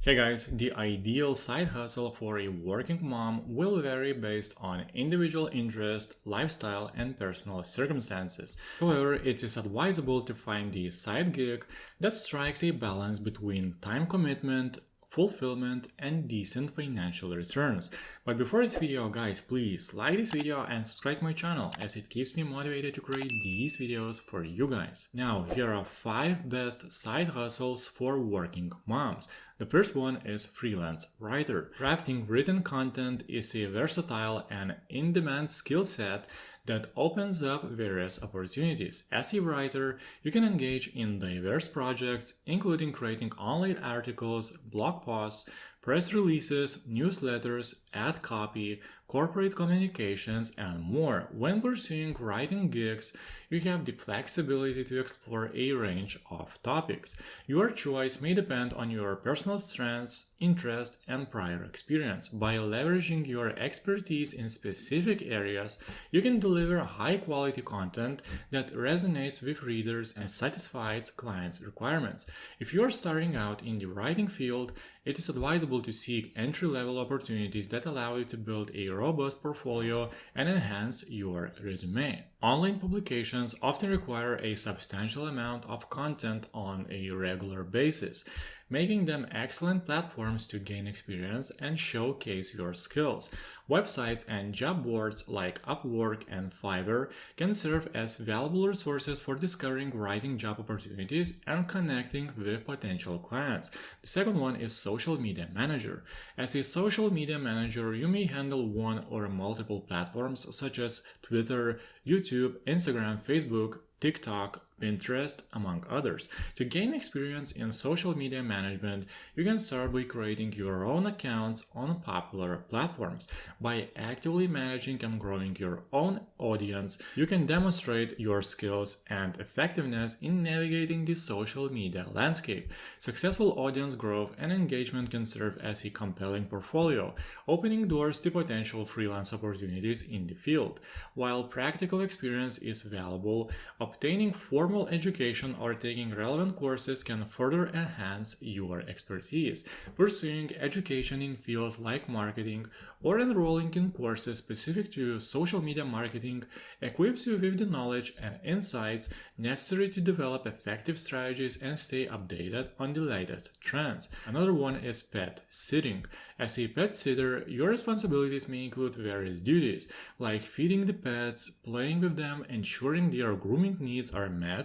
Hey guys, the ideal side hustle for a working mom will vary based on individual interest, lifestyle, and personal circumstances. However, it is advisable to find the side gig that strikes a balance between time commitment, fulfillment, and decent financial returns. But before this video, guys, please like this video and subscribe to my channel as it keeps me motivated to create these videos for you guys. Now, here are 5 best side hustles for working moms. The first one is freelance writer. Crafting written content is a versatile and in-demand skill set that opens up various opportunities. As a writer, you can engage in diverse projects, including creating online articles, blog posts, press releases, newsletters, ad copy, corporate communications, and more. When pursuing writing gigs, you have the flexibility to explore a range of topics. Your choice may depend on your personal strengths, interest, and prior experience. By leveraging your expertise in specific areas, you can deliver high-quality content that resonates with readers and satisfies clients' requirements. If you are starting out in the writing field, it is advisable to seek entry-level opportunities that allow you to build a robust portfolio and enhance your resume. Online publications often require a substantial amount of content on a regular basis, making them excellent platforms to gain experience and showcase your skills. Websites and job boards like Upwork and Fiverr can serve as valuable resources for discovering writing job opportunities and connecting with potential clients. The second one is social media manager. As a social media manager, you may handle one or multiple platforms such as Twitter, YouTube, Instagram, Facebook, TikTok, Pinterest, among others. To gain experience in social media management, you can start by creating your own accounts on popular platforms. By actively managing and growing your own audience, you can demonstrate your skills and effectiveness in navigating the social media landscape. Successful audience growth and engagement can serve as a compelling portfolio, opening doors to potential freelance opportunities in the field. While practical experience is valuable, obtaining formal education or taking relevant courses can further enhance your expertise. Pursuing education in fields like marketing or enrolling in courses specific to social media marketing equips you with the knowledge and insights necessary to develop effective strategies and stay updated on the latest trends. Another one is pet sitting. As a pet sitter, your responsibilities may include various duties, like feeding the pets, playing with them, ensuring their grooming needs are met,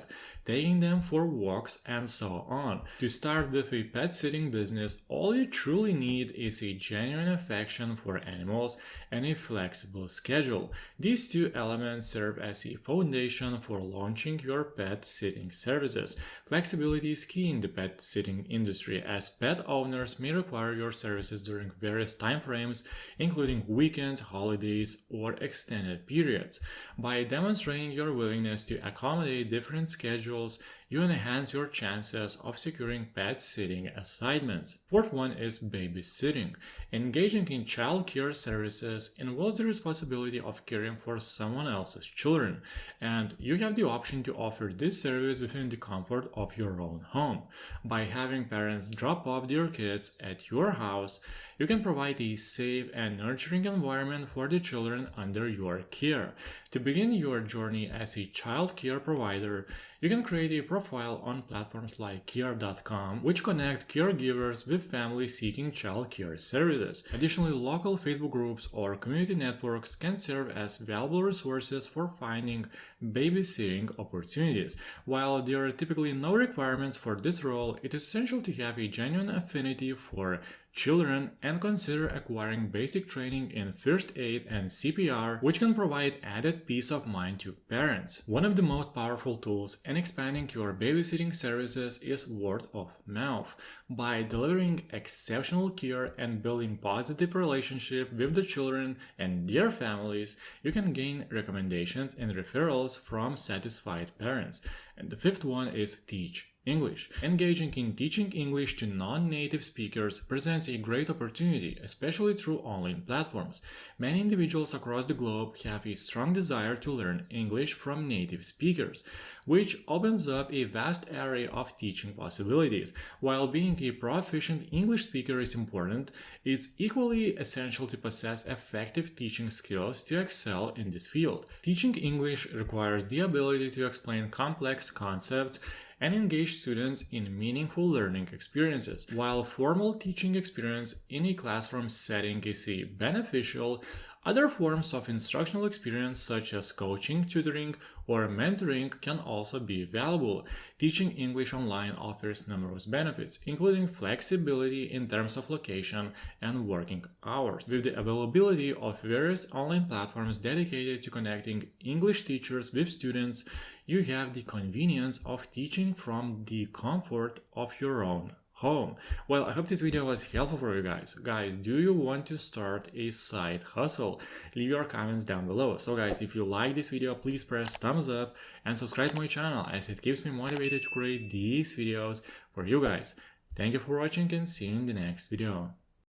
taking them for walks, and so on. To start with a pet sitting business, all you truly need is a genuine affection for animals and a flexible schedule. These two elements serve as a foundation for launching your pet sitting services. Flexibility is key in the pet sitting industry, as pet owners may require your services during various time frames, including weekends, holidays, or extended periods. By demonstrating your willingness to accommodate different schedules, you enhance your chances of securing pet sitting assignments. Fourth one is babysitting. Engaging in child care services involves the responsibility of caring for someone else's children, and you have the option to offer this service within the comfort of your own home. By having parents drop off their kids at your house, you can provide a safe and nurturing environment for the children under your care. To begin your journey as a child care provider, you can create a profile on platforms like care.com, which connect caregivers with families seeking child care services. Additionally, local Facebook groups or community networks can serve as valuable resources for finding babysitting opportunities. While there are typically no requirements for this role, it is essential to have a genuine affinity for children and consider acquiring basic training in first aid and CPR, which can provide added peace of mind to parents. One of the most powerful tools in expanding your babysitting services is word of mouth. By delivering exceptional care and building positive relationships with the children and their families, you can gain recommendations and referrals from satisfied parents. And the fifth one is teach English. Engaging in teaching English to non-native speakers presents a great opportunity, especially through online platforms. Many individuals across the globe have a strong desire to learn English from native speakers, which opens up a vast array of teaching possibilities. While being a proficient English speaker is important, it's equally essential to possess effective teaching skills to excel in this field. Teaching English requires the ability to explain complex concepts and engage students in meaningful learning experiences. While formal teaching experience in a classroom setting is beneficial, other forms of instructional experience such as coaching, tutoring, or mentoring can also be valuable. Teaching English online offers numerous benefits, including flexibility in terms of location and working hours. With the availability of various online platforms dedicated to connecting English teachers with students, you have the convenience of teaching from the comfort of your own home. Well, I hope this video was helpful for you guys. Guys, do you want to start a side hustle? Leave your comments down below. So guys, if you like this video, please press thumbs up and subscribe to my channel, as it keeps me motivated to create these videos for you guys. Thank you for watching and see you in the next video.